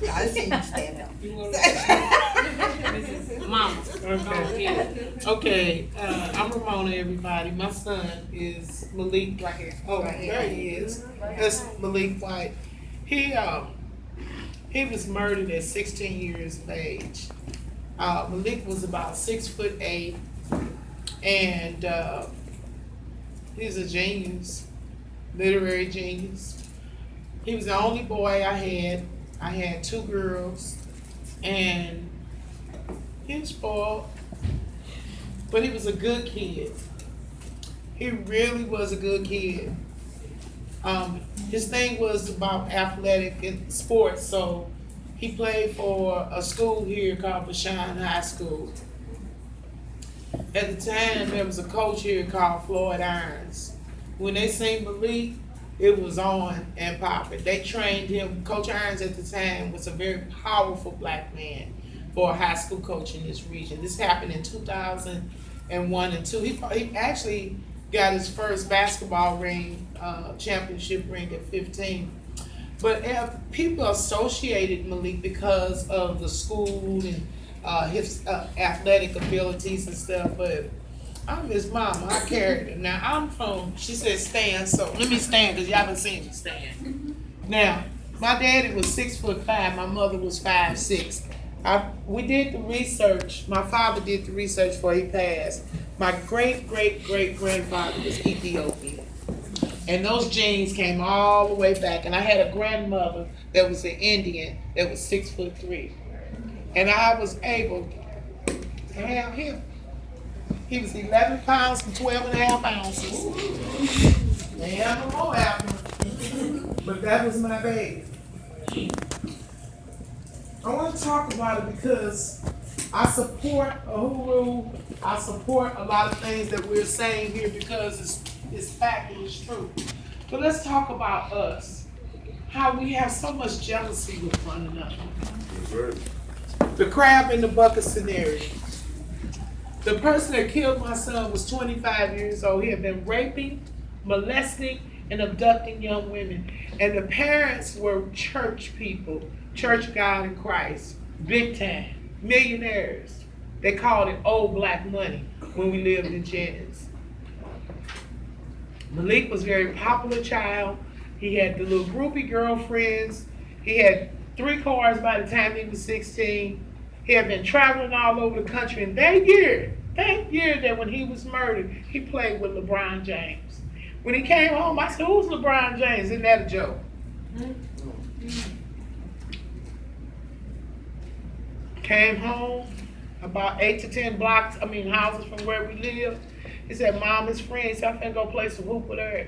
I see you stand up. You want Mama. Okay. Okay, I'm Ramona, everybody. My son is Malik. Right here. Oh, Right here. there he is. That's Malik White. He he was murdered at 16 years of age. Malik was about 6'8", and he's a genius, literary genius. He was the only boy I had. I had two girls, and he was spoiled, but he was a good kid. He really was a good kid. His thing was about athletic and sports, so he played for a school here called Vashon High School. At the time, there was a coach here called Floyd Irons. When they seen Malik, it was on and popping. They trained him. Coach Irons at the time was a very powerful black man for a high school coach in this region. This happened in 2001 and 2. He actually got his first basketball ring, championship ring at 15. But people associated Malik because of the school and his athletic abilities and stuff. But I'm his mama. I carried her. Now I'm from. She said stand. So let me stand because y'all haven't seen me stand. Now my daddy was 6'5". My mother was 5'6". We did the research. My father did the research before he passed. My great grandfather was Ethiopian. And those genes came all the way back. And I had a grandmother that was an Indian that was 6'3". And I was able to have him. He was 11 pounds and 12 and a half ounces. They have no more after, but that was my baby. I want to talk about it because I support Uhuru. I support a lot of things that we're saying here because it's fact and it's true. But let's talk about us. How we have so much jealousy with one another. The crab in the bucket scenario. The person that killed my son was 25 years old. He had been raping, molesting, and abducting young women. And the parents were church people, Church God in Christ, big time, millionaires. They called it old black money when we lived in Jennings. Malik was a very popular child. He had the little groupie girlfriends. He had 3 cars by the time he was 16. He had been traveling all over the country. And that year that when he was murdered, he played with LeBron James. When he came home, I said, who's LeBron James? Isn't that a joke? Came home, about 8 to 10 houses from where we live. He said, Mom, his friend, he said, I'm finna go play some hoop with her.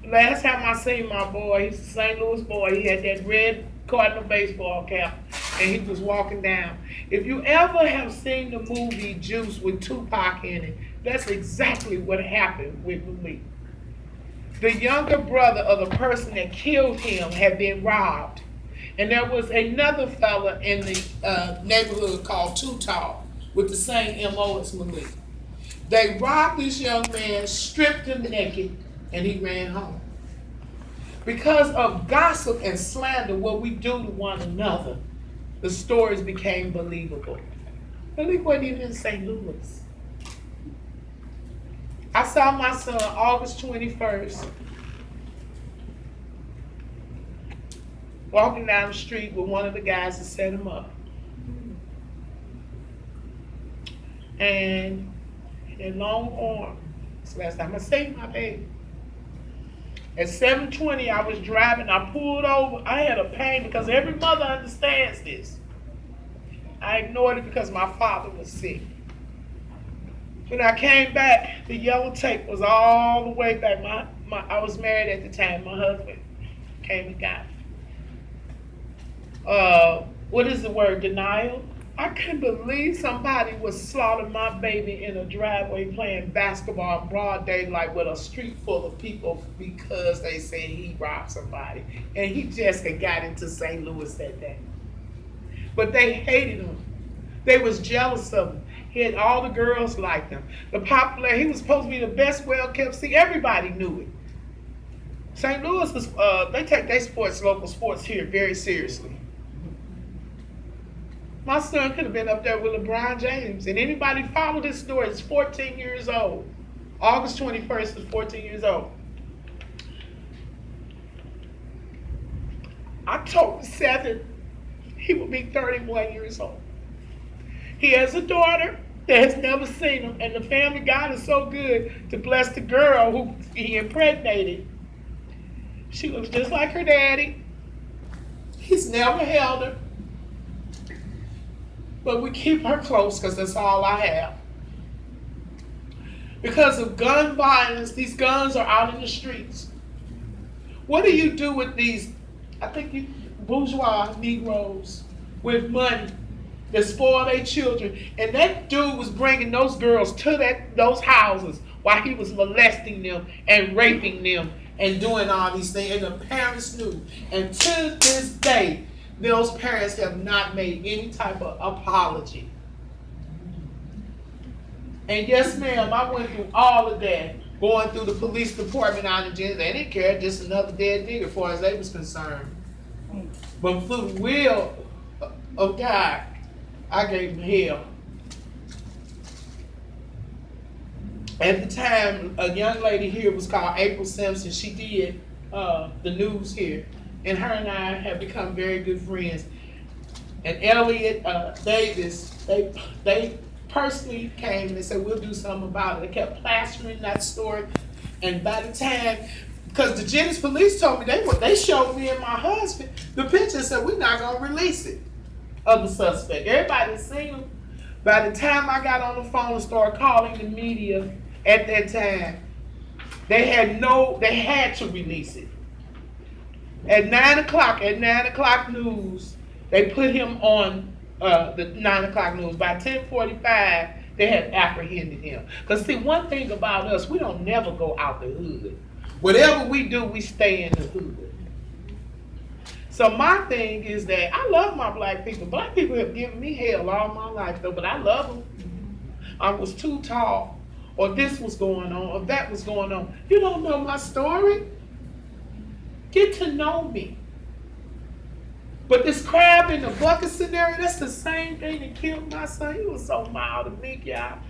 Last time I seen my boy, he's a St. Louis boy, he had that red Cardinal baseball cap, and he was walking down. If you ever have seen the movie Juice with Tupac in it, that's exactly what happened with Malik. The younger brother of the person that killed him had been robbed. And there was another fella in the neighborhood called Too Tall with the same MO as Malik. They robbed this young man, stripped him naked, and he ran home. Because of gossip and slander, what we do to one another, the stories became believable. Malik wasn't even in St. Louis. I saw my son August 21st walking down the street with one of the guys that set him up. And he had long arm. That's the last time I seen my baby. At 7:20, I was driving, I pulled over. I had a pain because every mother understands this. I ignored it because my father was sick. When I came back, the yellow tape was all the way back. I was married at the time. My husband came and got me. What is the word? Denial? I couldn't believe somebody would slaughter my baby in a driveway playing basketball in broad daylight with a street full of people because they said he robbed somebody. And he just had got into St. Louis that day. But they hated him. They was jealous of him. He had all the girls liked him. He was supposed to be the best well-kept. See, everybody knew it. St. Louis was, they take their local sports here very seriously. My son could have been up there with LeBron James. And anybody follow this story is 14 years old. August 21st is 14 years old. October 7th, he will be 31 years old. He has a daughter that has never seen him, and the family God is so good to bless the girl who he impregnated. She looks just like her daddy. He's never held her. But we keep her close because that's all I have. Because of gun violence, these guns are out in the streets. What do you do with these, bourgeois Negroes with money that spoil their children? And that dude was bringing those girls to those houses while he was molesting them and raping them and doing all these things. And the parents knew. And to this day, those parents have not made any type of apology. And yes, ma'am, I went through all of that, going through the police department out in Genesee. They didn't care, just another dead nigga as far as they was concerned. But through the will of God, I gave him hell. At the time, a young lady here was called April Simpson. She did the news here. And her and I have become very good friends. And Elliot Davis, they personally came and they said, we'll do something about it. They kept plastering that story. And by the time, because the Jennings police told me, they showed me and my husband the picture and said, we're not going to release it, of the suspect. Everybody seen him. By the time I got on the phone and started calling the media at that time, they had to release it. At 9 o'clock news, they put him on the 9 o'clock news. By 10:45, they had apprehended him. Because see, one thing about us, we don't never go out the hood. Whatever we do, we stay in the hood. So my thing is that I love my black people. Black people have given me hell all my life, though, but I love them. I was too tall, or this was going on, or that was going on. You don't know my story. Get to know me. But this crab in the bucket scenario, that's the same thing that killed my son. He was so mild and meek, y'all.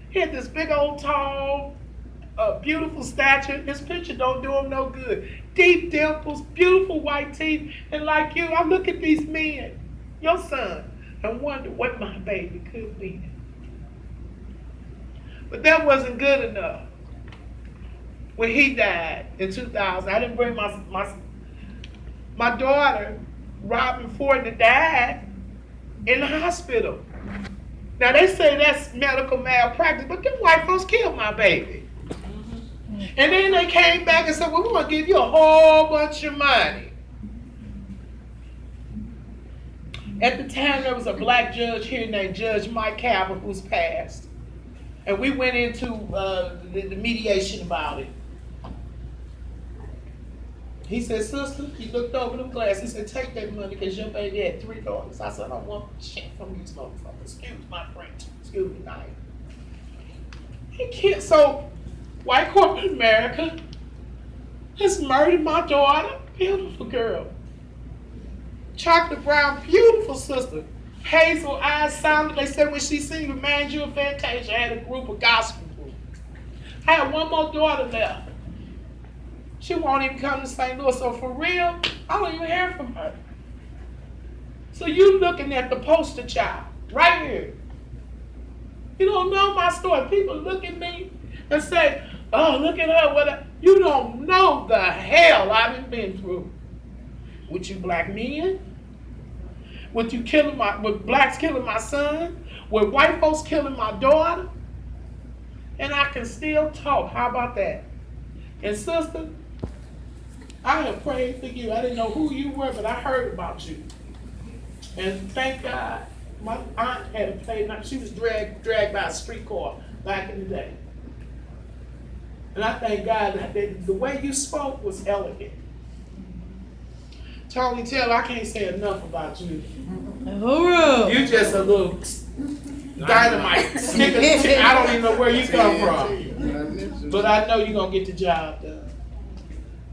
He had this big old tall, beautiful stature. This picture don't do him no good. Deep dimples, beautiful white teeth. And like you, I look at these men, your son, and wonder what my baby could be. But that wasn't good enough. When he died in 2000, I didn't bring my daughter, Robin Ford, that died in the hospital. Now they say that's medical malpractice, but them white folks killed my baby. And then they came back and said, well, we're going to give you a whole bunch of money. At the time, there was a black judge here named Judge Mike Calvert, who's passed. And we went into the mediation about it. He said, sister, he looked over them glasses. He said, take that money because your baby had 3 daughters. I said, I don't want shit from these motherfuckers. Excuse my French. Excuse me, night. He can't. So, white corporate America has murdered my daughter. Beautiful girl. Chocolate brown, beautiful sister. Hazel eyes, sounded. They said when she sing with Manju and Fantasia, I had a group of gospel group. I had one more daughter left. She won't even come to St. Louis. So for real, I don't even hear from her. So you looking at the poster child right here. You don't know my story. People look at me and say, oh, look at her. You don't know the hell I've been through. With you black men, with blacks killing my son, with white folks killing my daughter, and I can still talk. How about that? And sister, I have prayed for you. I didn't know who you were, but I heard about you. And thank God, my aunt had a play. She was dragged by a streetcar back in the day. And I thank God that the way you spoke was elegant. Tony Taylor, I can't say enough about you. Hoorah. You just a little dynamite. I don't even know where you come from. But I know you're going to get the job done.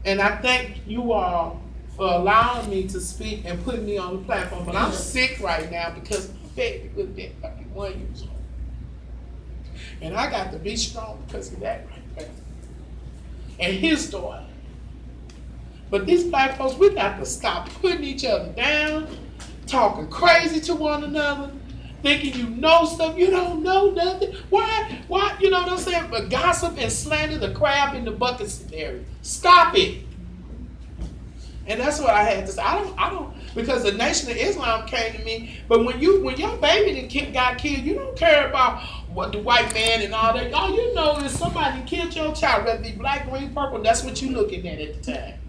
And I thank you all for allowing me to speak and putting me on the platform. But I'm sick right now because my baby was 31 years old. And I got to be strong because of that right there. And his daughter. But these black folks, we got to stop putting each other down, talking crazy to one another, thinking you know stuff, you don't know nothing. Why, you know what I'm saying? But gossip and slander, the crab in the bucket scenario. Stop it. And that's what I had to say. I don't, because the Nation of Islam came to me, but when your baby got killed, you don't care about what the white man and all that. All you know is somebody killed your child, whether it be black, green, purple, that's what you looking at the time.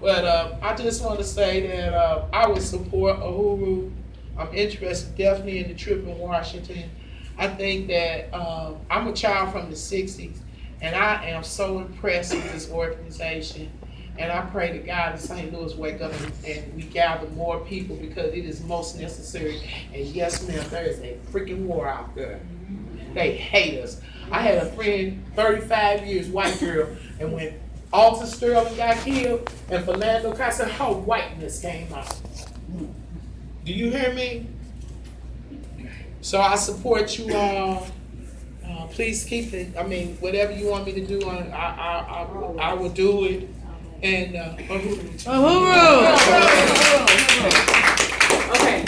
But I just want to say that I would support Uhuru. I'm interested definitely in the trip in Washington. I think that I'm a child from the 60s, and I am so impressed with this organization. And I pray to God that St. Louis wake up and we gather more people because it is most necessary. And yes, ma'am, there is a freaking war out there. They hate us. I had a friend, 35 years, white girl, and when Alton Sterling got killed and Philando Castile, her whiteness came out. Do you hear me? So I support you all. Please keep it. I mean, whatever you want me to do, I will do it. And Uhuru. Okay.